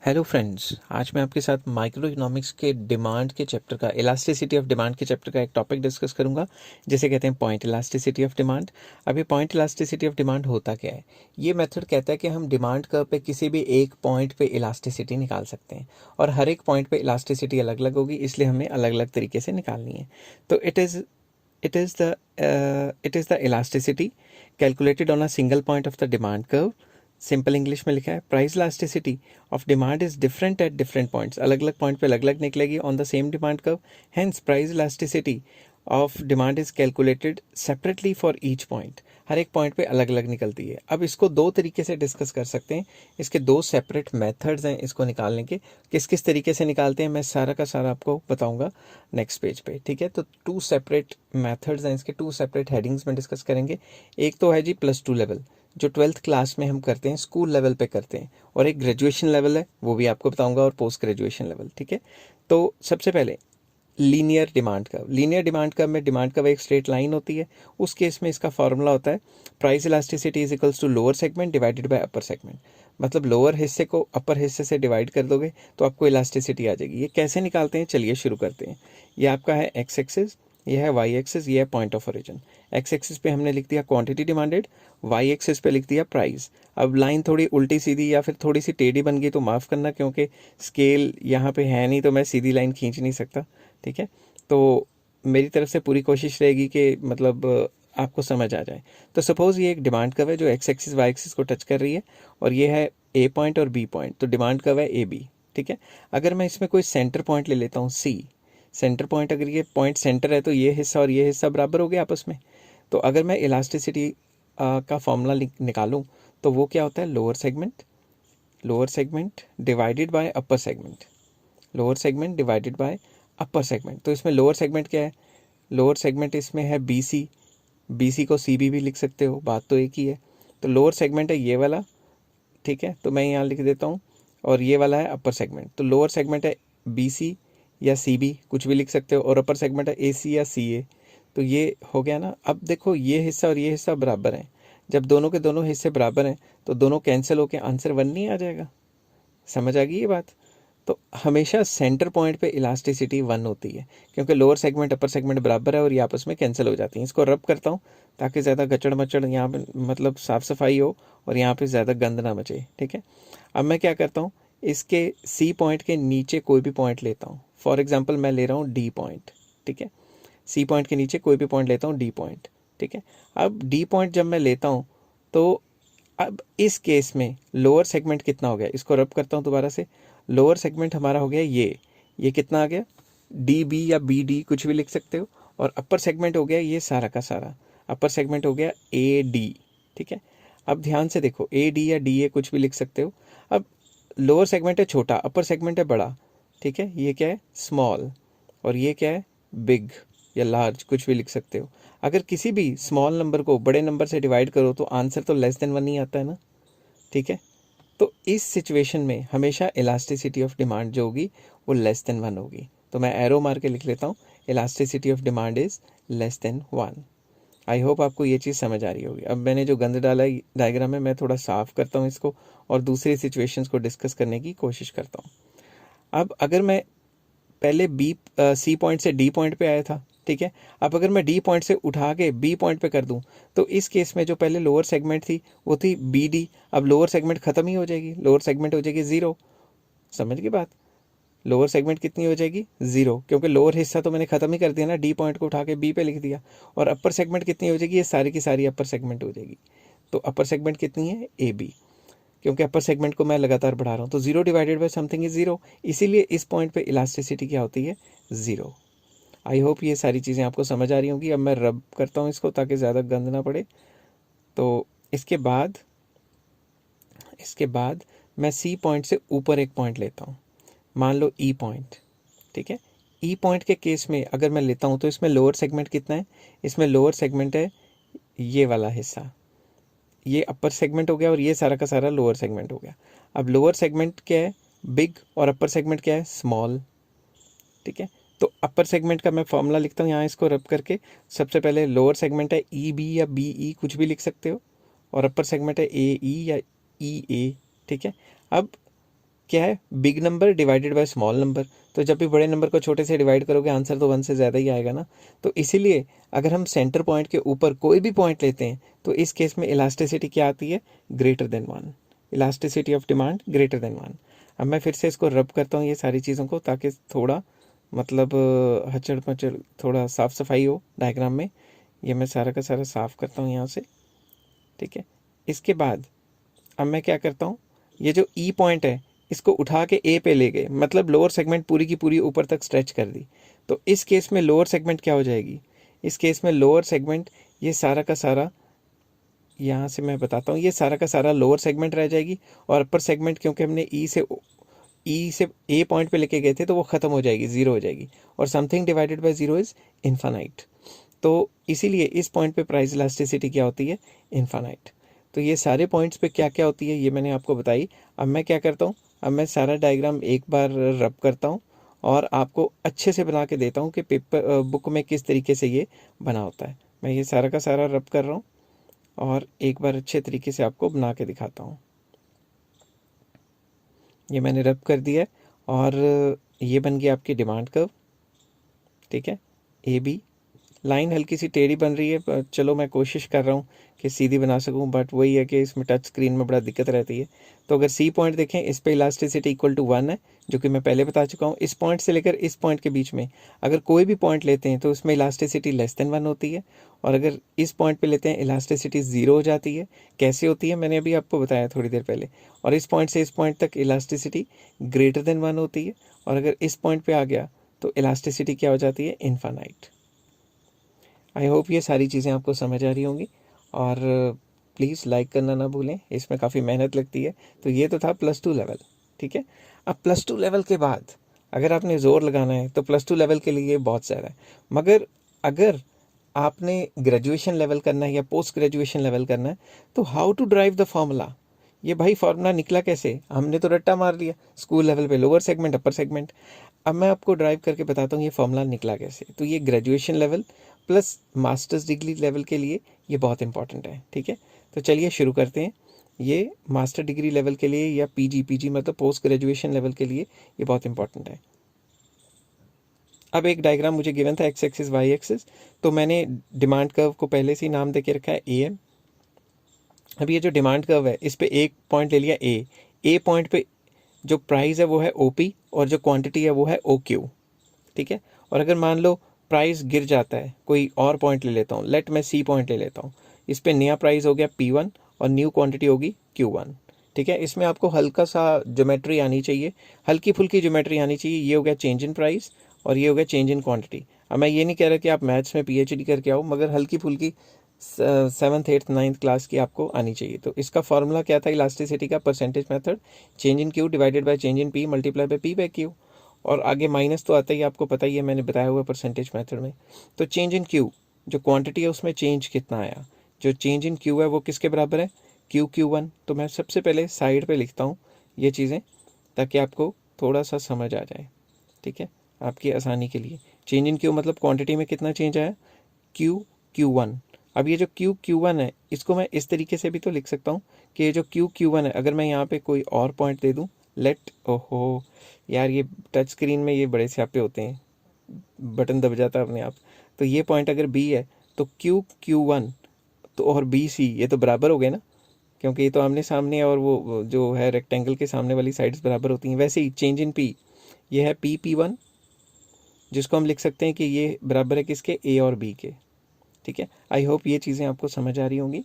Hello friends, आज मैं आपके साथ माइक्रो इकोनॉमिक्स के डिमांड के चैप्टर का इलास्टिसिटी ऑफ डिमांड के चैप्टर का एक टॉपिक डिस्कस करूंगा जिसे कहते हैं पॉइंट इलास्टिसिटी ऑफ डिमांड। अब ये पॉइंट इलास्टिसिटी ऑफ डिमांड होता क्या है? ये मेथड कहता है कि हम डिमांड कर्व पे किसी भी एक पॉइंट पे इलास्टिसिटी निकाल सकते हैं और हर एक पॉइंट पे इलास्टिसिटी अलग अलग होगी, इसलिए हमें अलग अलग तरीके से निकालनी है। तो it is the elasticity calculated on a single point of the demand curve. Simple English में लिखा है price elasticity of demand is different at different points. अलग अलग पॉइंट पे अलग अलग निकलेगी on the same demand curve. Hence price elasticity of demand is calculated separately for each point. हर एक पॉइंट पे अलग अलग निकलती है। अब इसको दो तरीके से डिस्कस कर सकते हैं। इसके दो सेपरेट मेथड्स हैं इसको निकालने के। किस किस तरीके से निकालते हैं मैं सारा का सारा आपको बताऊंगा नेक्स्ट पेज पे, ठीक है। तो टू सेपरेट मेथड्स हैं, इसके टू सेपरेट हेडिंग्स में डिस्कस करेंगे। एक तो है जी +2 लेवल, जो 12th क्लास में हम करते हैं, स्कूल लेवल पे करते हैं, और एक ग्रेजुएशन लेवल है, वो भी आपको बताऊंगा, और पोस्ट ग्रेजुएशन लेवल, ठीक है। तो सबसे पहले linear demand curve. Linear demand curve में डिमांड कर्व एक स्ट्रेट लाइन होती है। उस केस में इसका फॉर्मूला होता है price elasticity is equals to lower segment divided by upper segment. मतलब लोअर हिस्से को अपर हिस्से से डिवाइड कर दोगे तो आपको इलास्टिसिटी आ जाएगी। ये कैसे निकालते हैं, चलिए शुरू करते हैं। ये आपका है एक्स एक्सिस, ये है वाई एक्सिस, ये है point of origin. X axis पे हमने लिख दिया क्वांटिटी डिमांडेड, वाई एक्सिस पे लिख दिया प्राइस। अब लाइन थोड़ी उल्टी सीधी या फिर थोड़ी सी टेढ़ी बन गई तो माफ़ करना, क्योंकि स्केल यहाँ पे है नहीं तो मैं सीधी लाइन खींच नहीं सकता, ठीक है। तो मेरी तरफ से पूरी कोशिश रहेगी कि मतलब आपको समझ आ जाए। तो सपोज़ ये एक डिमांड कर्व है जो एक्स एक्सिस वाई एक्सिस को टच कर रही है, और ये है ए पॉइंट और बी पॉइंट, तो डिमांड कर्व है ए बी, ठीक है। अगर मैं इसमें कोई सेंटर पॉइंट ले लेता हूँ सी, सेंटर पॉइंट, अगर ये पॉइंट सेंटर है तो ये हिस्सा और ये हिस्सा बराबर हो गया आपस में। तो अगर मैं इलास्टिसिटी का फॉर्मूला निकालूं तो वो क्या होता है, lower segment divided by upper segment, lower segment divided by upper segment. तो इसमें लोअर सेगमेंट क्या है, लोअर सेगमेंट इसमें है बी सी, बी सी को सी बी भी लिख सकते हो, बात तो एक ही है। तो लोअर सेगमेंट है ये वाला, ठीक है, तो मैं यहाँ लिख देता हूँ, और ये वाला है अपर सेगमेंट। तो लोअर सेगमेंट है बी सी या सी बी, कुछ भी लिख सकते हो, और अपर सेगमेंट है ए सी या सी ए। तो ये हो गया ना। अब देखो ये हिस्सा और ये हिस्सा बराबर हैं। जब दोनों के दोनों हिस्से बराबर हैं तो दोनों कैंसिल होकर आंसर 1 नहीं आ जाएगा। समझ आ गई ये बात? तो हमेशा सेंटर पॉइंट पे इलास्टिसिटी 1 होती है, क्योंकि लोअर सेगमेंट अपर सेगमेंट बराबर है और ये आपस में कैंसिल हो जाती हैं। इसको रब करता हूँ ताकि ज़्यादा गचड़ मचड़ यहाँ पे मतलब साफ़ सफाई हो और यहाँ पे ज़्यादा गंद ना मचे, ठीक है। अब मैं क्या करता हूँ, इसके सी पॉइंट के नीचे कोई भी पॉइंट लेता हूँ। फॉर एग्जाम्पल मैं ले रहा हूँ डी पॉइंट, ठीक है। सी पॉइंट के नीचे कोई भी पॉइंट लेता हूँ, डी पॉइंट, ठीक है। अब डी पॉइंट जब मैं लेता हूँ तो अब इस केस में लोअर सेगमेंट कितना हो गया, इसको रब करता हूँ दोबारा से। लोअर सेगमेंट हमारा हो गया ये कितना आ गया, डी बी या बी डी कुछ भी लिख सकते हो। और अपर सेगमेंट हो गया ये सारा का सारा, अपर सेगमेंट हो गया ए डी, ठीक है। अब ध्यान से देखो, ए डी या डी ए कुछ भी लिख सकते हो। अब लोअर सेगमेंट है छोटा, अपर सेगमेंट है बड़ा, ठीक है। ये क्या है, स्मॉल, और ये क्या है, बिग या लार्ज, कुछ भी लिख सकते हो। अगर किसी भी स्मॉल नंबर को बड़े नंबर से डिवाइड करो तो आंसर तो <1 ही आता है ना, ठीक है। तो इस सिचुएशन में हमेशा इलास्टिसिटी ऑफ डिमांड जो होगी वो <1 होगी। तो मैं एरो मार के लिख लेता हूँ, elasticity of demand is <1। I hope आपको ये चीज़ समझ आ रही होगी। अब मैंने जो गंद डाला है डायग्राम में, मैं थोड़ा साफ करता हूँ इसको और दूसरी सिचुएशंस को डिस्कस करने की कोशिश करता हूँ। अब अगर मैं पहले सी पॉइंट से डी पॉइंट पे आया था, ठीक है। अब अगर मैं डी पॉइंट से उठा के बी पॉइंट पे कर दूं तो इस केस में जो पहले लोअर सेगमेंट थी वो थी बी डी, अब लोअर सेगमेंट खत्म ही हो जाएगी, लोअर सेगमेंट हो जाएगी 0। समझ गई बात? लोअर सेगमेंट कितनी हो जाएगी, 0, क्योंकि लोअर हिस्सा तो मैंने खत्म ही कर दिया ना, डी पॉइंट को उठा के बी पे लिख दिया। और अपर सेगमेंट कितनी हो जाएगी, ये सारी की सारी अपर सेगमेंट हो जाएगी। तो अपर सेगमेंट कितनी है, ए बी, क्योंकि अपर सेगमेंट को मैं लगातार बढ़ा रहा हूँ। तो 0 डिवाइडेड बाय समथिंग इज 0, इसीलिए इस पॉइंट पे इलास्टिसिटी क्या होती है, 0। आई होप ये सारी चीज़ें आपको समझ आ रही होंगी। अब मैं रब करता हूँ इसको ताकि ज़्यादा गंद ना पड़े। तो इसके बाद मैं सी पॉइंट से ऊपर एक पॉइंट लेता हूँ, मान लो ई पॉइंट, ठीक है। ई पॉइंट के केस में अगर मैं लेता हूँ तो इसमें लोअर सेगमेंट कितना है, इसमें लोअर सेगमेंट है ये वाला हिस्सा, ये अपर सेगमेंट हो गया और ये सारा का सारा लोअर सेगमेंट हो गया। अब लोअर सेगमेंट क्या है, बिग, और अपर सेगमेंट क्या है, स्मॉल, ठीक है। तो अपर सेगमेंट का मैं फॉर्मूला लिखता हूँ यहाँ, इसको रब करके। सबसे पहले लोअर सेगमेंट है ई बी या बी ई, कुछ भी लिख सकते हो, और अपर सेगमेंट है ए ई या ई ए, ठीक है। अब क्या है, big number divided by small number. तो जब भी बड़े नंबर को छोटे से डिवाइड करोगे आंसर तो 1 से ज़्यादा ही आएगा ना। तो इसीलिए अगर हम सेंटर पॉइंट के ऊपर कोई भी पॉइंट लेते हैं तो इस केस में इलास्टिसिटी क्या आती है, greater than 1। Elasticity of demand greater than 1। अब मैं फिर से इसको रब करता हूँ ये सारी चीज़ों को, ताकि थोड़ा मतलब हचड़ पचड़ थोड़ा साफ सफाई हो डायग्राम में। ये मैं सारा का सारा साफ करता हूँ यहाँ से, ठीक है। इसके बाद अब मैं क्या करता हूँ, ये जो ई पॉइंट है इसको उठा के ए पे ले गए, मतलब लोअर सेगमेंट पूरी की पूरी ऊपर तक स्ट्रेच कर दी। तो इस केस में लोअर सेगमेंट क्या हो जाएगी, इस केस में लोअर सेगमेंट ये सारा का सारा, यहाँ से मैं बताता हूँ, ये सारा का सारा लोअर सेगमेंट रह जाएगी। और अपर सेगमेंट क्योंकि हमने ई से ए पॉइंट पे लेके गए थे तो वो ख़त्म हो जाएगी, ज़ीरो हो जाएगी। और something divided by zero is infinite. तो इसीलिए इस पॉइंट पे प्राइस इलास्टिसिटी क्या होती है, इन्फानाइट। तो ये सारे पॉइंट्स पे क्या क्या होती है ये मैंने आपको बताई। अब मैं क्या करता हूँ, अब मैं सारा डायग्राम एक बार रब करता हूँ और आपको अच्छे से बना के देता हूँ कि पेपर बुक में किस तरीके से ये बना होता है। मैं ये सारा का सारा रब कर रहा हूँ और एक बार अच्छे तरीके से आपको बना के दिखाता हूँ। ये मैंने रब कर दिया है और ये बन गया आपकी डिमांड कर्व, ठीक है। ए बी लाइन हल्की सी टेढ़ी बन रही है, पर चलो मैं कोशिश कर रहा हूँ कि सीधी बना सकूँ, बट वही है कि इसमें टच स्क्रीन में बड़ा दिक्कत रहती है। तो अगर सी पॉइंट देखें, इस पे इलास्टिसिटी इक्वल टू 1 है, जो कि मैं पहले बता चुका हूँ। इस पॉइंट से लेकर इस पॉइंट के बीच में अगर कोई भी पॉइंट लेते हैं तो उसमें इलास्टिसिटी लेस देन 1 होती है। और अगर इस पॉइंट पे लेते हैं इलास्टिसिटी 0 हो जाती है। कैसे होती है मैंने अभी आपको बताया थोड़ी देर पहले। और इस पॉइंट से इस पॉइंट तक इलास्टिसिटी ग्रेटर देन 1 होती है। और अगर इस पॉइंट पे आ गया तो इलास्टिसिटी क्या हो जाती है, इन्फानाइट। आई होप ये सारी चीज़ें आपको समझ आ रही होंगी। और प्लीज़ लाइक करना ना भूलें, इसमें काफ़ी मेहनत लगती है। तो ये तो था +2 लेवल, ठीक है। अब +2 लेवल के बाद अगर आपने ज़ोर लगाना है तो +2 लेवल के लिए बहुत ज़्यादा है। मगर अगर आपने ग्रेजुएशन लेवल करना है या पोस्ट ग्रेजुएशन लेवल करना है तो how to drive the formula, ये भाई फार्मूला निकला कैसे, हमने तो रट्टा मार लिया स्कूल लेवल पे, लोअर सेगमेंट अपर सेगमेंट। अब मैं आपको ड्राइव करके बताता हूँ ये फार्मूला निकला कैसे। तो ये graduation level plus masters degree level के लिए ये बहुत इंपॉर्टेंट है, ठीक है। तो चलिए शुरू करते हैं। ये मास्टर डिग्री लेवल के लिए या पीजी मतलब पोस्ट ग्रेजुएशन लेवल के लिए ये बहुत इंपॉर्टेंट है। अब एक डायग्राम मुझे गिवन था एक्स एक्सिस वाई एक्सिस, तो मैंने डिमांड कर्व को पहले से ही नाम देके रखा है ए एम। अब ये जो डिमांड कर्व है इस पे एक पॉइंट ले लिया ए पॉइंट पे जो प्राइस है वो है ओपी और जो क्वांटिटी है वो है ओ क्यू, ठीक है। और अगर मान लो प्राइस गिर जाता है, कोई और पॉइंट ले लेता हूँ, लेट मैं सी पॉइंट ले लेता हूँ। इस पे नया प्राइस हो गया P1 और न्यू क्वांटिटी होगी Q1, ठीक है। इसमें आपको हल्का सा ज्योमेट्री आनी चाहिए, हल्की फुल्की ज्योमेट्री आनी चाहिए। ये हो गया चेंज इन प्राइस और ये हो गया चेंज इन क्वांटिटी। अब मैं ये नहीं कह रहा कि आप मैथ्स में PhD करके आओ, मगर हल्की फुल्की 7th 8th 9th क्लास की आपको आनी चाहिए। तो इसका फॉर्मूला क्या था इलास्टिसिटी का, percentage method, change in Q divided by change in P multiply by P by Q. और आगे माइनस तो आता ही, आपको पता ही है, मैंने बताया हुआ परसेंटेज मेथड में। तो चेंज इन क्यू जो क्वांटिटी है उसमें चेंज कितना आया, जो चेंज इन क्यू है वो किसके बराबर है, Q1। तो मैं सबसे पहले साइड पे लिखता हूँ ये चीज़ें ताकि आपको थोड़ा सा समझ आ जाए, ठीक है, आपकी आसानी के लिए। चेंज इन क्यू मतलब क्वांटिटी में कितना चेंज आया, Q1। अब ये जो Q1 है इसको मैं इस तरीके से भी तो लिख सकता हूँ कि ये जो Q1 है, अगर मैं यहाँ पे कोई और पॉइंट दे दूँ, लेट, ओहो यार ये टच स्क्रीन में ये बड़े स्यापे होते हैं, बटन दब जाता है अपने आप। तो ये पॉइंट अगर B है तो Q1 तो और BC ये तो बराबर हो गए ना, क्योंकि ये तो आमने सामने है और वो जो है रेक्टेंगल के सामने वाली साइड्स बराबर होती हैं। वैसे ही चेंज इन P ये है P1 जिसको हम लिख सकते हैं कि ये बराबर है किसके, A और B के, ठीक है। आई होप ये चीज़ें आपको समझ आ रही होंगी।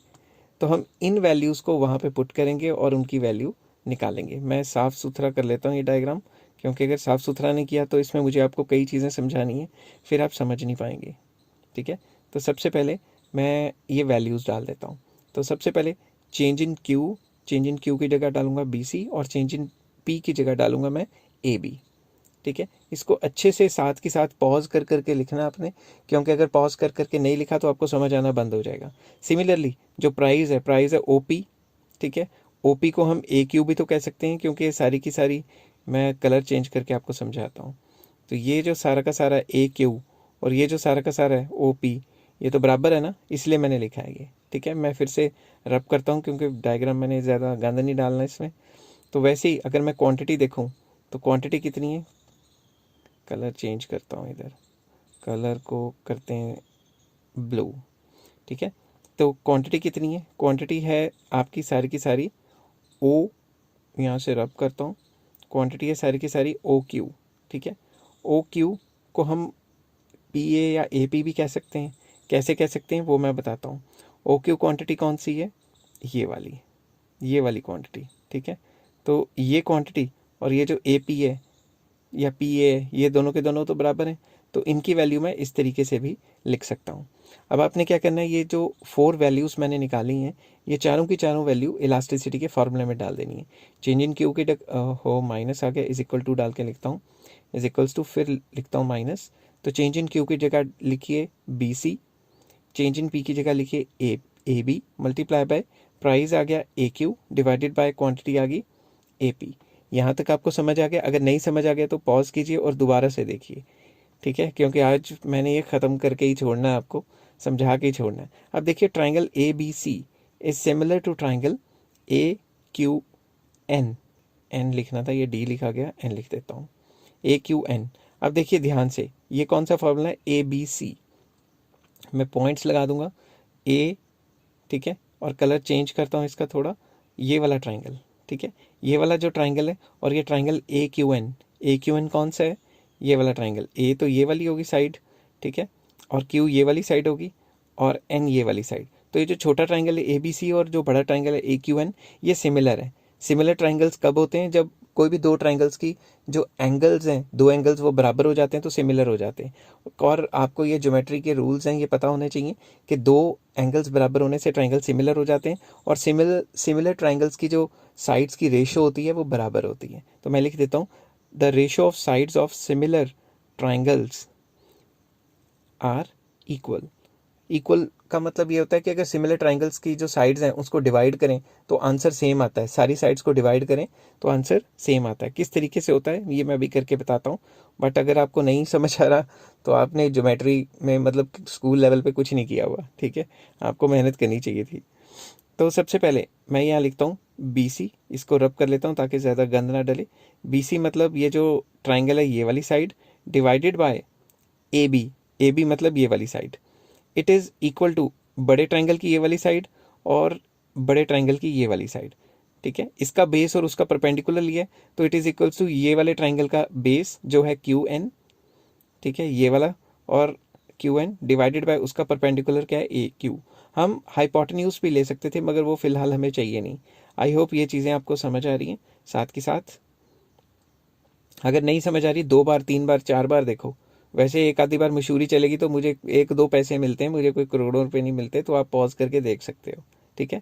तो हम इन वैल्यूज़ को वहाँ पे पुट करेंगे और उनकी वैल्यू निकालेंगे। मैं साफ़ सुथरा कर लेता हूँ ये डायग्राम, क्योंकि अगर साफ़ सुथरा नहीं किया तो इसमें मुझे आपको कई चीज़ें समझानी है, फिर आप समझ नहीं पाएंगे, ठीक है। तो सबसे पहले मैं ये वैल्यूज़ डाल देता हूँ। तो सबसे पहले चेंज इन क्यू की जगह डालूंगा BC और चेंज इन P की जगह डालूंगा मैं AB, ठीक है। इसको अच्छे से साथ के साथ पॉज कर करके लिखना आपने, क्योंकि अगर पॉज कर करके नहीं लिखा तो आपको समझ आना बंद हो जाएगा। सिमिलरली जो प्राइस है OP, ठीक है। OP को हम AQ भी तो कह सकते हैं, क्योंकि ये सारी की सारी, मैं कलर चेंज करके आपको समझाता हूँ। तो ये जो सारा का सारा AQ और ये जो सारा का सारा है OP, ये तो बराबर है ना, इसलिए मैंने लिखा है ये, ठीक है। मैं फिर से रब करता हूँ क्योंकि डायग्राम मैंने ज़्यादा गंदा नहीं डालना इसमें। तो वैसे ही अगर मैं क्वांटिटी देखूं तो क्वांटिटी कितनी है, कलर चेंज करता हूँ, इधर कलर को करते हैं ब्लू, ठीक है। तो क्वांटिटी कितनी है, क्वांटिटी है आपकी सारी की सारी ओ, यहाँ से रब करता हूँ, क्वांटिटी है सारी की सारी ओ क्यू, ठीक है। ओ क्यू को हम पी ए या ए पी भी कह सकते हैं, कैसे कह सकते हैं वो मैं बताता हूँ। ओ क्यू क्वांटिटी कौन सी है, ये वाली क्वांटिटी, ठीक है। तो ये क्वांटिटी और ये जो ए पी है या पी ए, ये दोनों के दोनों तो बराबर हैं, तो इनकी वैल्यू मैं इस तरीके से भी लिख सकता हूँ। अब आपने क्या करना है, ये जो 4 वैल्यूज़ मैंने निकाली हैं, ये चारों की चारों वैल्यू इलास्टिसिटी के फॉर्मूले में डाल देनी है। चेंज इन क्यू की हो माइनस आ गया, इज इक्वल टू डाल के लिखता हूँ, इज इक्वल्स टू, फिर लिखता हूँ माइनस। तो चेंज इन क्यू की जगह लिखिए B C, change in P की जगह लिखिए A B, multiply by price आ गया A Q, divided by quantity आ गई ए पी। यहाँ तक आपको समझ आ गया? अगर नहीं समझ आ गया तो पॉज कीजिए और दोबारा से देखिए, ठीक है, क्योंकि आज मैंने ये ख़त्म करके ही छोड़ना है, आपको समझा के ही छोड़ना है। अब देखिए triangle A B C is similar to triangle A Q N, N लिखना था, ये डी लिखा गया, एन लिख देता हूँ, ए क्यू एन। अब देखिए ध्यान से, ये कौन सा फॉर्मूला है, ए बी सी, मैं पॉइंट्स लगा दूंगा ए, ठीक है, और कलर चेंज करता हूँ इसका थोड़ा, ये वाला ट्राइंगल, ठीक है, ये वाला जो ट्राइंगल है, और ये ट्राइंगल ए क्यू एन कौन सा है, ये वाला ट्राइंगल, ए तो ये वाली होगी साइड, ठीक है, और क्यू ये वाली साइड होगी, और एन ये वाली साइड। तो ये जो छोटा ट्राइंगल है ए बी सी और जो बड़ा ट्राइंगल है ए क्यू एन, ये सिमिलर है। सिमिलर ट्राइंगल्स कब होते हैं, जब कोई भी दो ट्राइंगल्स की जो एंगल्स हैं, दो एंगल्स वो बराबर हो जाते हैं तो सिमिलर हो जाते हैं। और आपको ये ज्योमेट्री के रूल्स हैं, ये पता होने चाहिए कि दो एंगल्स बराबर होने से ट्राइंगल सिमिलर हो जाते हैं, और सिमिलर ट्राइंगल्स की जो साइड्स की रेशो होती है वो बराबर होती है। तो मैं लिख देता हूँ, the ratio of sides of similar triangles are equal. Equal का मतलब ये होता है कि अगर सिमिलर ट्राइंगल्स की जो साइड्स हैं उसको डिवाइड करें तो आंसर सेम आता है, सारी साइड्स को डिवाइड करें तो आंसर सेम आता है। किस तरीके से होता है ये मैं भी करके बताता हूँ, बट अगर आपको नहीं समझ आ रहा तो आपने ज्योमेट्री में मतलब स्कूल लेवल पे कुछ नहीं किया हुआ, ठीक है, आपको मेहनत करनी चाहिए थी। तो सबसे पहले मैं यहाँ लिखता हूँ बी सी, इसको रब कर लेता हूँ ताकि ज़्यादा गंद ना डले। बी सी मतलब ये जो ट्राइंगल है ये वाली side, divided by A B मतलब ये वाली side. It is equal to बड़े ट्राइंगल की ये वाली साइड और बड़े ट्राइंगल की ये वाली साइड, ठीक है। इसका बेस और उसका परपेंडिकुलर लिया तो इट इज़ इक्वल्स टू ये वाले ट्राइंगल का बेस जो है क्यू एन, ठीक है, ये वाला, और क्यू एन डिवाइडेड बाय उसका परपेंडिकुलर क्या है ए क्यू। हम हाइपोटेन्यूज भी ले सकते थे मगर वो फिलहाल हमें चाहिए नहीं। आई होप ये चीज़ें आपको समझ आ रही हैं। साथ के साथ अगर नहीं समझ आ रही 2 बार 3 बार 4 बार देखो, वैसे एक आधी बार मशहूरी चलेगी तो मुझे 1-2 पैसे मिलते हैं, मुझे कोई करोड़ों रुपए नहीं मिलते, तो आप पॉज करके देख सकते हो, ठीक है।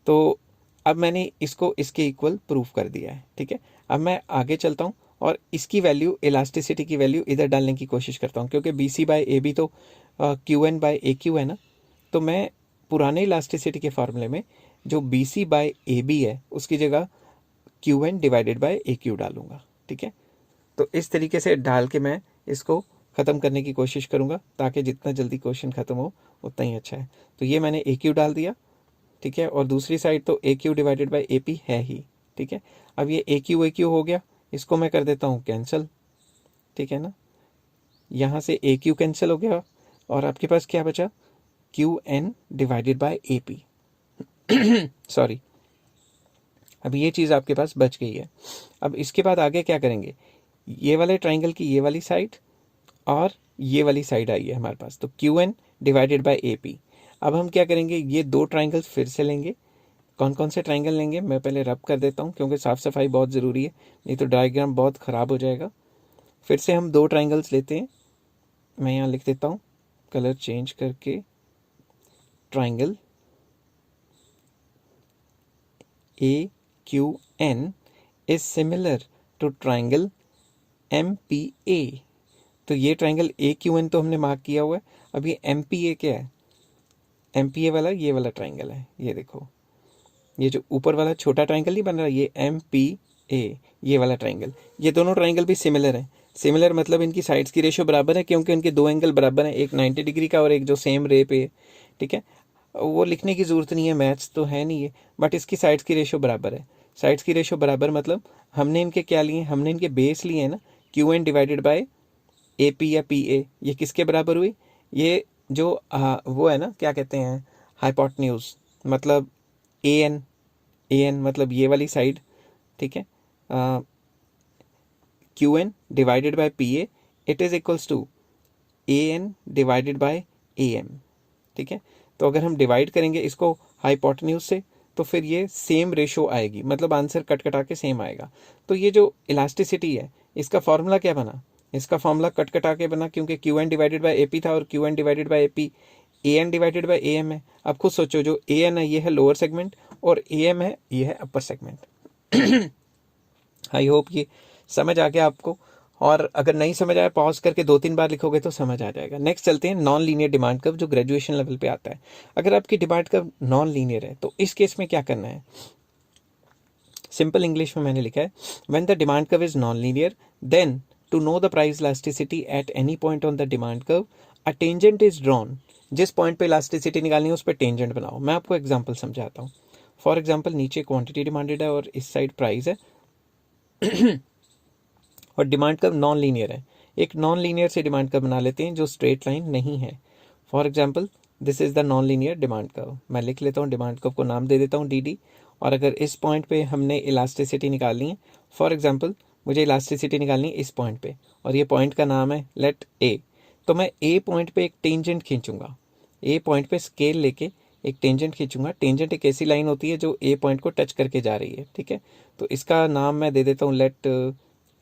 तो अब मैंने इसको इसके इक्वल प्रूफ कर दिया है, ठीक है। अब मैं आगे चलता हूँ और इसकी वैल्यू, इलास्टिसिटी की वैल्यू इधर डालने की कोशिश करता हूँ, क्योंकि B C by A B तो Q N by A Q है ना। तो मैं पुराने इलास्टिसिटी के फार्मूले में जो B C by A B है उसकी जगह Q N divided by A Q डालूंगा, ठीक है। तो इस तरीके से डाल के मैं इसको ख़त्म करने की कोशिश करूँगा ताकि जितना जल्दी क्वेश्चन ख़त्म हो उतना ही अच्छा है। तो ये मैंने ए क्यू डाल दिया, ठीक है, और दूसरी साइड तो A Q divided by A P है ही, ठीक है। अब ये ए क्यू हो गया, इसको मैं कर देता हूँ कैंसिल, ठीक है ना। यहाँ से ए क्यू कैंसिल हो गया और आपके पास क्या बचा, Q N divided by A P, sorry. अब ये चीज़ आपके पास बच गई है। अब इसके बाद आगे क्या करेंगे, ये वाले ट्राइंगल की ये वाली साइड और ये वाली साइड आई है हमारे पास, तो Q N divided by A P. अब हम क्या करेंगे, ये दो ट्राइंगल्स फिर से लेंगे। कौन कौन से ट्राइंगल लेंगे मैं पहले रब कर देता हूँ, क्योंकि साफ़ सफाई बहुत ज़रूरी है, नहीं तो डायग्राम बहुत ख़राब हो जाएगा। फिर से हम दो ट्राइंगल्स लेते हैं, मैं यहाँ लिख देता हूँ कलर चेंज करके, triangle A Q N is similar to triangle M P A. तो ये ट्राइंगल ए क्यू एन तो हमने मार्क किया हुआ है। अब ये एम पी ए क्या है, एम पी ए वाला ये वाला ट्राइंगल है, ये देखो, ये जो ऊपर वाला छोटा ट्राइंगल नहीं बन रहा, ये एम पी ए, ये वाला ट्राइंगल। ये दोनों ट्राइंगल भी सिमिलर हैं। सिमिलर मतलब इनकी साइड्स की रेशो बराबर है, क्योंकि इनके दो एंगल बराबर हैं, एक 90 डिग्री का और एक जो सेम रे पे, ठीक है। वो लिखने की ज़रूरत नहीं है, मैथ्स तो है नहीं है, बट इसकी साइड्स की रेशो बराबर है। साइड्स की रेशो बराबर मतलब हमने इनके क्या लिए, हमने इनके बेस लिए हैं ना, Q N divided by A P या पी ए। ये किसके बराबर हुई, ये जो वो है ना, क्या कहते हैं, हाइपोटेन्यूज, मतलब ए एन मतलब ये वाली साइड, ठीक है, Q N divided by P A, it is equals to A N divided by A M, ठीक है। तो अगर हम डिवाइड करेंगे इसको हाइपोटेन्यूज से तो फिर ये सेम रेशो आएगी, मतलब आंसर कट कटा के सेम आएगा। तो ये जो इलास्टिसिटी है इसका फॉर्मूला क्या बना, इसका फॉर्मूला कट कटा के बना, क्योंकि Q N divided by A P था और Q N divided by A P A N divided by A M है। अब खुद सोचो, जो ए एन है ये है लोअर सेगमेंट और ए एम है ये है अपर सेगमेंट। आई होप ये समझ आ गया आपको, और अगर नहीं समझ आया पॉज करके 2-3 बार लिखोगे तो समझ आ जाएगा। नेक्स्ट चलते हैं नॉन लीनियर डिमांड कर्व, जो ग्रेजुएशन लेवल पे आता है। अगर आपकी डिमांड कर्व नॉन लीनियर है तो इस केस में क्या करना है, सिंपल इंग्लिश में मैंने लिखा है, when the demand curve is non linear then to know the price elasticity at any point on the demand curve a tangent is drawn. जिस पॉइंट पे इलास्टिसिटी निकालनी है उस पर टेंजेंट बनाओ। मैं आपको एग्जांपल समझाता हूँ। फॉर एग्जांपल नीचे क्वांटिटी डिमांडेड है और इस साइड प्राइस है और डिमांड कर्व नॉन लीनियर है। एक नॉन लीनियर से डिमांड कर्व बना लेते हैं जो स्ट्रेट लाइन नहीं है। For example this is the non linear demand curve. मैं लिख लेता हूँ, डिमांड कर्व को नाम दे देता हूँ डी डी। और अगर इस पॉइंट पे हमने इलास्टिसिटी निकालनी है, फॉर एग्जांपल मुझे इलास्टिसिटी निकालनी है इस पॉइंट पे और ये पॉइंट का नाम है लेट ए, तो मैं ए पॉइंट पे एक टेंजेंट खींचूंगा। ए पॉइंट पे स्केल लेके एक टेंजेंट खींचूंगा। टेंजेंट एक ऐसी लाइन होती है जो ए पॉइंट को टच करके जा रही है, ठीक है। तो इसका नाम मैं दे देता हूँ लेट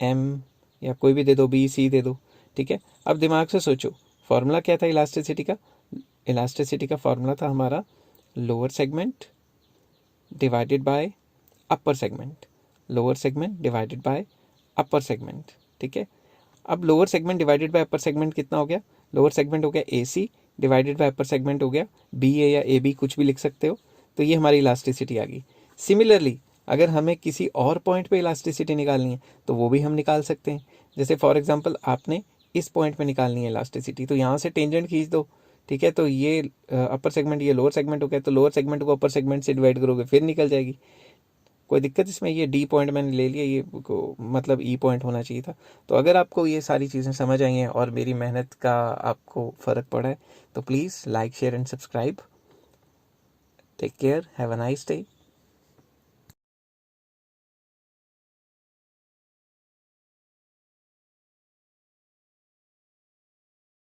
एम, या कोई भी दे दो, बी सी दे दो, ठीक है। अब दिमाग से सोचो, फॉर्मूला क्या था इलास्टिसिटी का, इलास्टिसिटी का फॉर्मूला था हमारा lower segment divided by upper segment, lower segment divided by upper segment, ठीक है। अब lower segment divided by upper segment कितना हो गया, लोअर सेगमेंट हो गया A C divided by upper segment हो गया बी ए या ए बी, कुछ भी लिख सकते हो। तो ये हमारी इलास्टिसिटी आ गई। सिमिलरली अगर हमें किसी और पॉइंट पे इलास्टिसिटी निकालनी है तो वो भी हम निकाल सकते हैं। जैसे फॉर एग्जांपल आपने इस पॉइंट पे निकालनी है इलास्टिसिटी, तो यहाँ से टेंजेंट खींच दो, ठीक है। तो ये अपर सेगमेंट, ये लोअर सेगमेंट हो गया, तो लोअर सेगमेंट को अपर सेगमेंट से डिवाइड करोगे फिर निकल जाएगी। कोई दिक्कत इसमें, ये डी पॉइंट मैंने ले लिया, ये को मतलब ई पॉइंट होना चाहिए था। तो अगर आपको ये सारी चीज़ें समझ आई हैं और मेरी मेहनत का आपको फ़र्क पड़ा है तो please like share and subscribe. Take care, have a nice day.